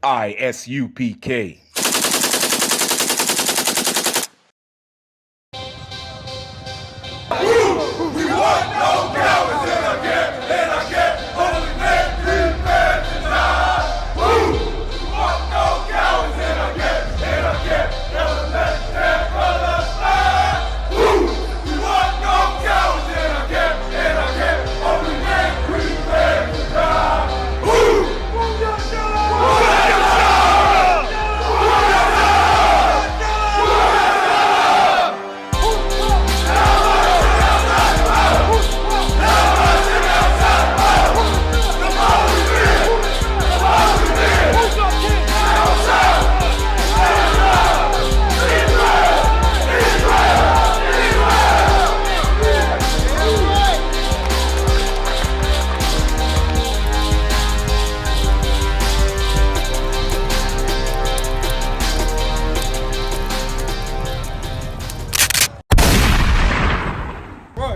ISUPK. We want no cowards in our camp, in our camp. Only men, free men to die. We want no cowards in our camp, in our camp. Never let them run us down. We want no cowards in our camp, in our camp. Only men, free men to die.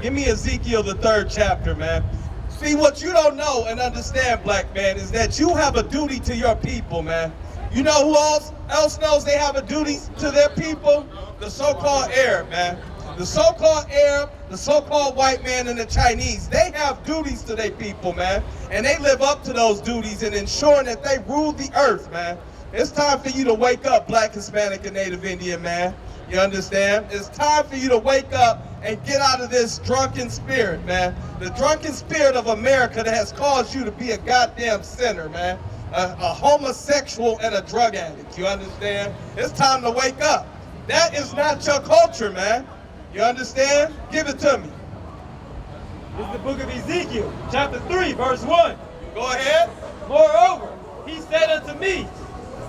Give me Ezekiel, the 3rd chapter, man. See, what you don't know and understand, black man, is that you have a duty to your people, man. You know who else knows they have a duty to their people? The so-called Arab, man. The so-called Arab, the so-called white man, and the Chinese, they have duties to their people, man. And they live up to those duties in ensuring that they rule the earth, man. It's time for you to wake up, black, Hispanic, and Native Indian, man. You understand? It's time for you to wake up and get out of this drunken spirit, man. The drunken spirit of America that has caused you to be a goddamn sinner, man. A homosexual and a drug addict, you understand? It's time to wake up. That is not your culture, man. You understand? Give it to me. This is the book of Ezekiel, chapter 3, verse 1. Go ahead. Moreover, he said unto me,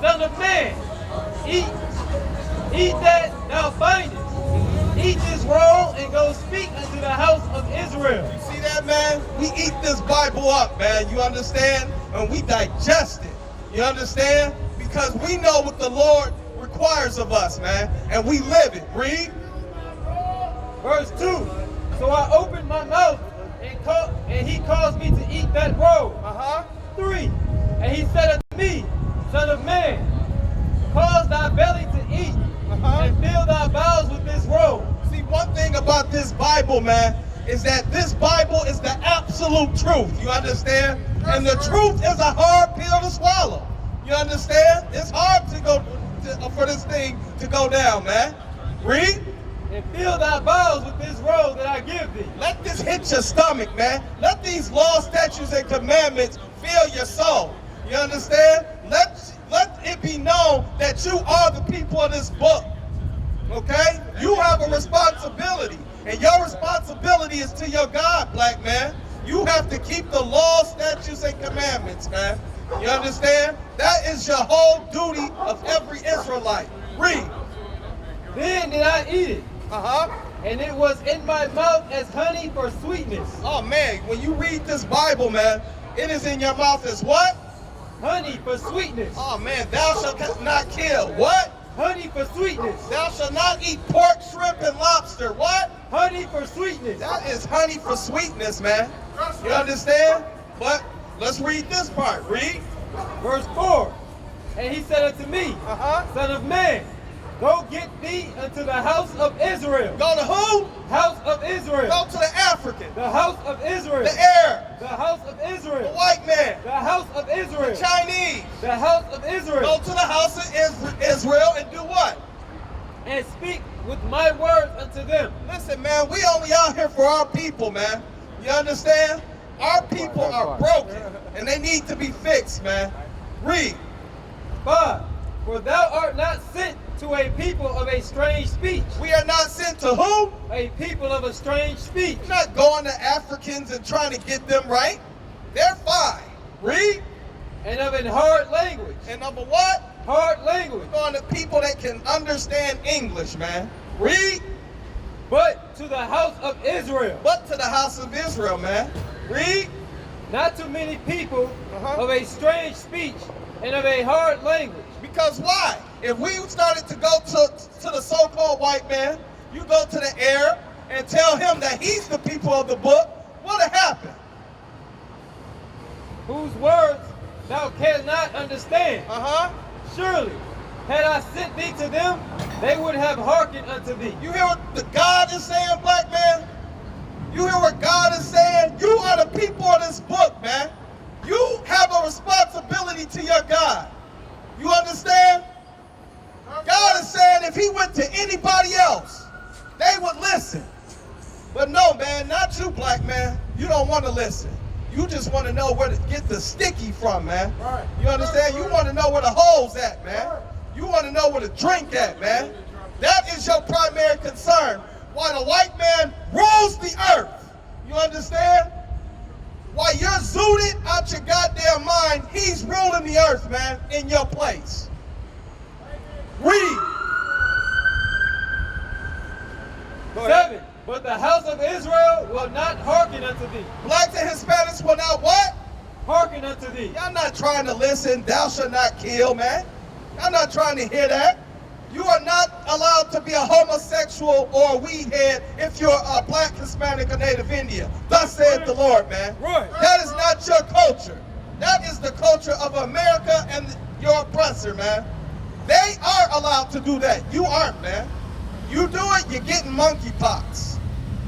Son of man, eat that thou findest. Eat this roll and go speak unto the house of Israel. You see that, man? We eat this Bible up, man. You understand? And we digest it. You understand? Because we know what the Lord requires of us, man. And we live it. Read. Verse 2. So I opened my mouth and he caused me to eat that roll. 3. And he said unto me, Son of man, cause thy belly to eat and fill thy bowels with this roll. See, one thing about this Bible, man, is that this Bible is the absolute truth. You understand? And the truth is a hard pill to swallow. You understand? It's hard for this thing to go down, man. Read. And fill thy bowels with this roll that I give thee. Let this hit your stomach, man. Let these laws, statutes, and commandments fill your soul. You understand? Let it be known that you are the people of this book. Okay? You have a responsibility. And your responsibility is to your God, black man. You have to keep the laws, statutes, and commandments, man. You understand? That is your whole duty of every Israelite. Read. Then did I eat it. And it was in my mouth as honey for sweetness. Oh, man, when you read this Bible, man, it is in your mouth as what? Honey for sweetness. Oh, man, thou shalt not kill. What? Honey for sweetness. Thou shalt not eat pork, shrimp, and lobster. What? Honey for sweetness. That is honey for sweetness, man. You understand? But let's read this part. Read. Verse 4. And he said unto me, Son of man, go get thee unto the house of Israel. Go to who? House of Israel. Go to the African. The house of Israel. The Arab. The house of Israel. The white man. The house of Israel. The Chinese. The house of Israel. Go to the house of Israel and do what? And speak with my words unto them. Listen, man, we only out here for our people, man. You understand? Our people are broken, and they need to be fixed, man. Read. 5. For thou art not sent to a people of a strange speech. We are not sent to who? A people of a strange speech. We're not going to Africans and trying to get them right. They're fine. Read. And of an hard language. And of a what? Hard language. We're going to people that can understand English, man. Read. But to the house of Israel. But to the house of Israel, man. Read. Not to many people of a strange speech and of a hard language. Because why? If we started to go to the so-called white man, you go to the Arab and tell him that he's the people of the book, what'll happen? Whose words thou canst not understand. Surely, had I sent thee to them, they would have hearkened unto thee. You hear what the God is saying, black man? You hear what God is saying? You are the people of this book, man. You have a responsibility to your God. You understand? God is saying if he went to anybody else, they would listen. But no, man, not you, black man. You don't want to listen. You just want to know where to get the sticky from, man. Right. You understand? You want to know where the hole's at, man. You want to know where the drink at, man. That is your primary concern. Why the white man rules the earth. You understand? While you're zooted out your goddamn mind, he's ruling the earth, man, in your place. Read. 7. But the house of Israel will not hearken unto thee. Blacks and Hispanics will not what? Hearken unto thee. Y'all not trying to listen, thou shalt not kill, man. Y'all not trying to hear that. You are not allowed to be a homosexual or a weed head if you're a black, Hispanic, or Native Indian. Thus saith the Lord, man. Right. That is not your culture. That is the culture of America and your oppressor, man. They are allowed to do that. You aren't, man. You do it, you're getting monkeypox.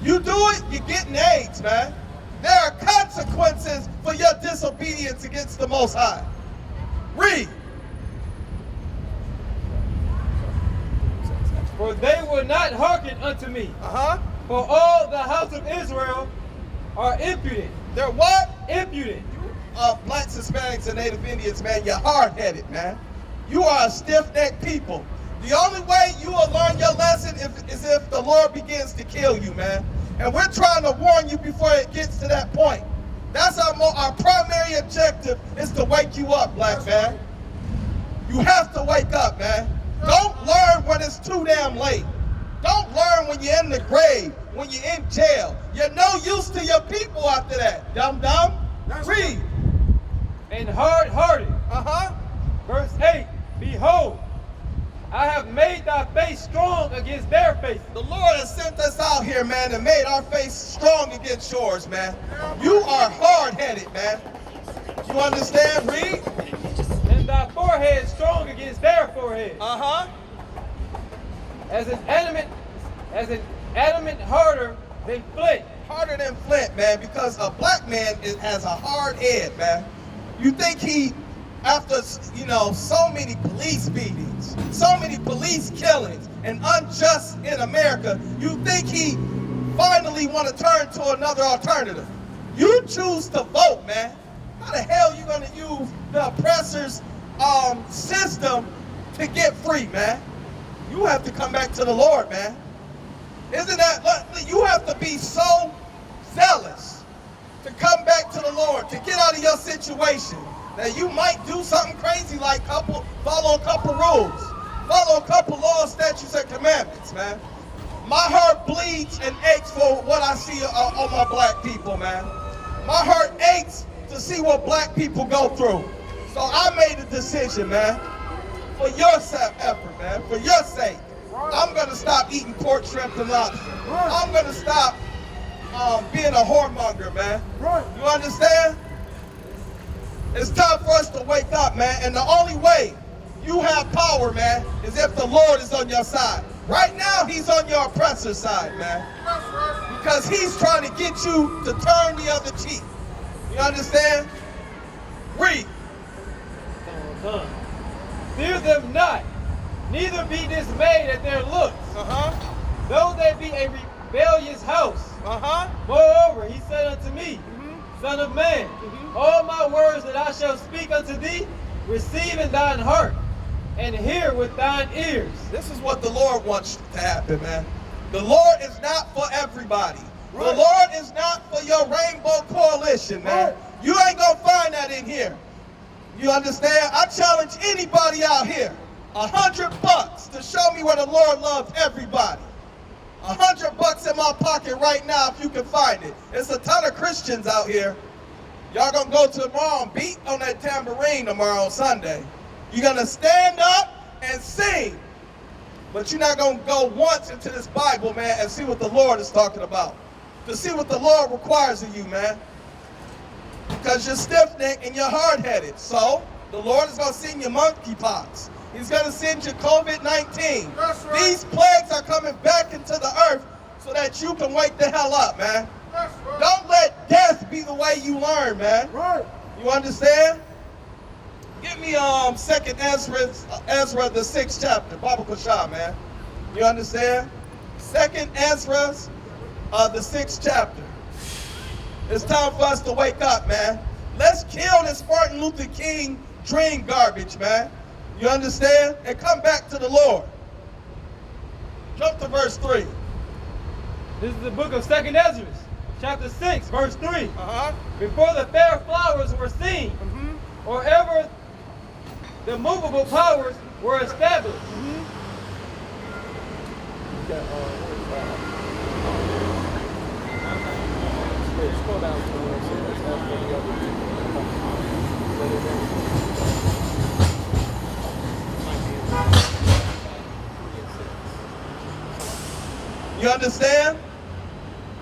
You do it, you're getting AIDS, man. There are consequences for your disobedience against the Most High. Read. For they will not hearken unto me. For all the house of Israel are impudent. They're what? Impudent. Blacks, Hispanics, and Native Indians, man, you're hard-headed, man. You are a stiff-necked people. The only way you will learn your lesson is if the Lord begins to kill you, man. And we're trying to warn you before it gets to that point. That's our primary objective is to wake you up, black man. You have to wake up, man. Don't learn when it's too damn late. Don't learn when you're in the grave, when you're in jail. You're no use to your people after that, dumb. Read. And hard-hearted. Verse 8. Behold, I have made thy face strong against their faces. The Lord has sent us out here, man, and made our face strong against yours, man. You are hard-headed, man. You understand? Read. And thy forehead strong against their forehead. As an adamant harder than flint. Harder than flint, man, because a black man has a hard head, man. You think he, after, so many police beatings, so many police killings, and unjust in America, you think he finally want to turn to another alternative. You choose to vote, man. How the hell you gonna use the oppressor's system to get free, man? You have to come back to the Lord, man. Isn't that, you have to be so zealous to come back to the Lord, to get out of your situation, that you might do something crazy like follow a couple rules, follow a couple laws, statutes, and commandments, man. My heart bleeds and aches for what I see on my black people, man. My heart aches to see what black people go through. So I made a decision, man, for your effort, man, for your sake. I'm gonna stop eating pork, shrimp, and lobster. I'm gonna stop being a whoremonger, man. You understand? It's time for us to wake up, man. And the only way you have power, man, is if the Lord is on your side. Right now, he's on your oppressor's side, man. Because he's trying to get you to turn the other cheek. You understand? Read. Fear them not, neither be dismayed at their looks. Though they be a rebellious house. Moreover, he said unto me, Son of man, all my words that I shall speak unto thee, receive in thine heart, and hear with thine ears. This is what the Lord wants to happen, man. The Lord is not for everybody. The Lord is not for your rainbow coalition, man. You ain't gonna find that in here. You understand? I challenge anybody out here, $100 to show me where the Lord loves everybody. $100 in my pocket right now if you can find it. There's a ton of Christians out here. Y'all gonna go tomorrow and beat on that tambourine tomorrow on Sunday. You're gonna stand up and sing, but you're not gonna go once into this Bible, man, and see what the Lord is talking about. To see what the Lord requires of you, man. Because you're stiff-necked and you're hard-headed. So, the Lord is going to send you monkeypox. He's going to send you COVID-19. That's right. These plagues are coming back into the earth so that you can wake the hell up, man. That's right. Don't let death be the way you learn, man. Right. You understand? Give me 2nd Ezra, the 6th chapter, Baba Kushah, man. You understand? 2nd Ezra, the 6th chapter. It's time for us to wake up, man. Let's kill this Martin Luther King dream garbage, man. You understand? And come back to the Lord. Jump to verse 3. This is the book of 2nd Ezra, chapter 6, verse 3. Uh-huh. Before the fair flowers were seen, or ever the movable powers were established. Scroll down to where it says, as for the other. You understand?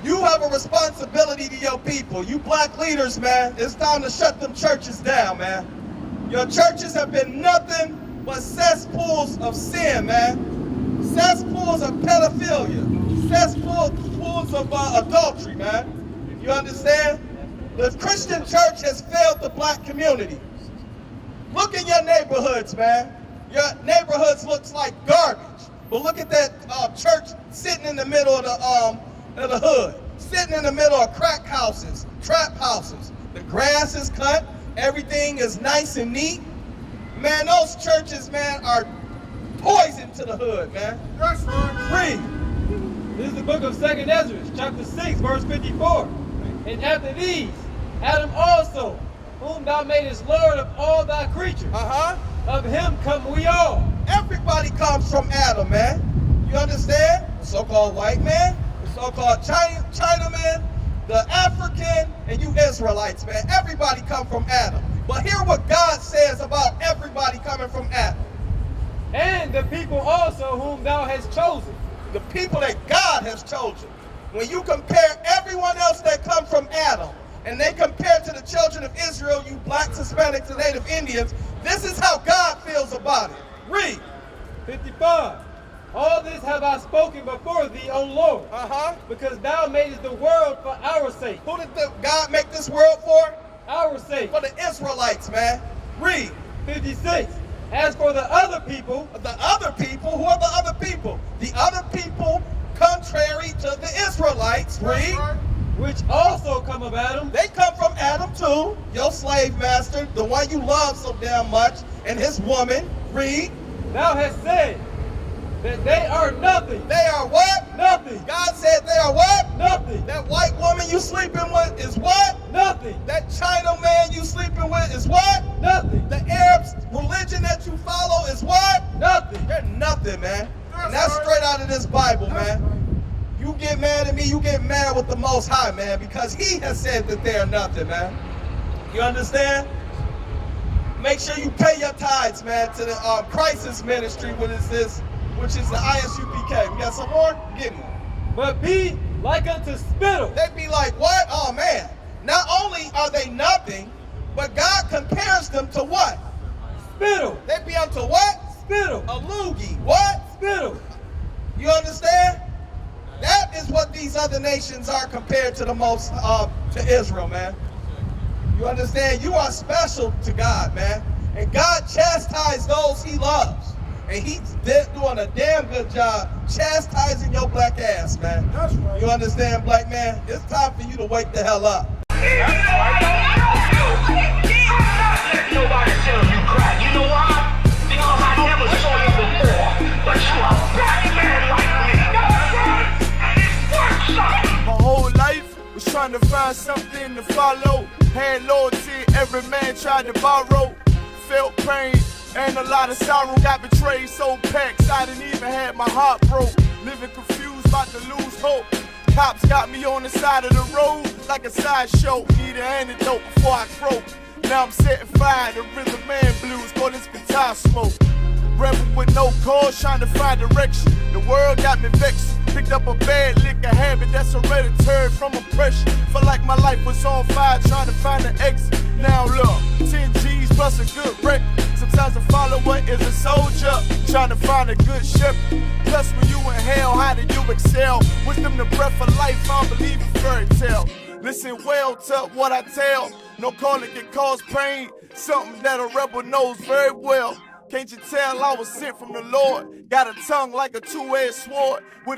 You have a responsibility to your people. You black leaders, man, it's time to shut them churches down, man. Your churches have been nothing but cesspools of sin, man. Cesspools of pedophilia. Cesspools of adultery, man. You understand? The Christian church has failed the black community. Look in your neighborhoods, man. Your neighborhoods looks like garbage. But look at that church sitting in the middle of the hood, sitting in the middle of crack houses, trap houses. The grass is cut, everything is nice and neat. Man, those churches, man, are poison to the hood, man. That's right. Read. This is the book of 2nd Ezra, chapter 6, verse 54. And after these, Adam also, whom thou madest Lord of all thy creatures, of him come we all. Everybody comes from Adam, man. You understand? The so-called white man, the so-called Chinaman, the African, and you Israelites, man. Everybody come from Adam. But hear what God says about everybody coming from Adam. And the people also whom thou hast chosen. The people that God has chosen. When you compare everyone else that come from Adam, and they compare to the children of Israel, you blacks, Hispanics, and Native Indians, this is how God feels about it. Read. 55. All this have I spoken before thee, O Lord, because thou madest the world for our sake. Who did God make this world for? Our sake. For the Israelites, man. Read. 56. As for the other people, The other people, who are the other people? The other people contrary to the Israelites. Read. which also come of Adam, They come from Adam too, your slave master, the one you love so damn much, and his woman. Read. thou hast said that they are nothing. They are what? Nothing. God said they are what? Nothing. That white woman you sleeping with is what? Nothing. That China man you sleeping with is what? Nothing. The Arabs religion that you follow is what? Nothing. They're nothing, man. And that's straight out of this Bible, man. You get mad at me, you get mad with the Most High, man, because He has said that they are nothing, man. You understand? Make sure you pay your tithes, man, to the crisis ministry, which is the ISUPK. We got some more? Give me. But be like unto spittle. They be like, what? Oh, man. Not only are they nothing, but God compares them to what? Spittle. They be unto what? Spittle. A loogie. What? Spittle. You understand? That is what these other nations are compared to to Israel, man. You understand? You are special to God, man. And God chastises those He loves. And He's doing a damn good job chastising your black ass, man. That's right. You understand, black man? It's time for you to wake the hell up. Nobody tell you cry. You know why? Because I never saw you before. But you are a black man like me. And it's worth something. My whole life was trying to find something to follow. Had loyalty, every man tried to borrow. Felt pain and a lot of sorrow. Got betrayed, so packed, I didn't even have my heart broke. Living confused, about to lose hope. Cops got me on the side of the road like a sideshow. Need an antidote before I croak. Now I'm setting fire to rhythm man blues, call this guitar smoke. rebel with no cause, trying to find direction. The world got me vexed. Picked up a bad liquor habit that's hereditary from oppression. Felt like my life was on fire, trying to find an exit. Now look, 10 G's plus a good record. Sometimes a follower is a soldier, trying to find a good shepherd. Plus when you in hell, how do you excel? Wisdom the breath of life, I don't believe in fairy tale. Listen well to what I tell. No calling can cause pain, something that a rebel knows very well. Can't you tell I was sent from the Lord? Got a tongue like a two-edged sword with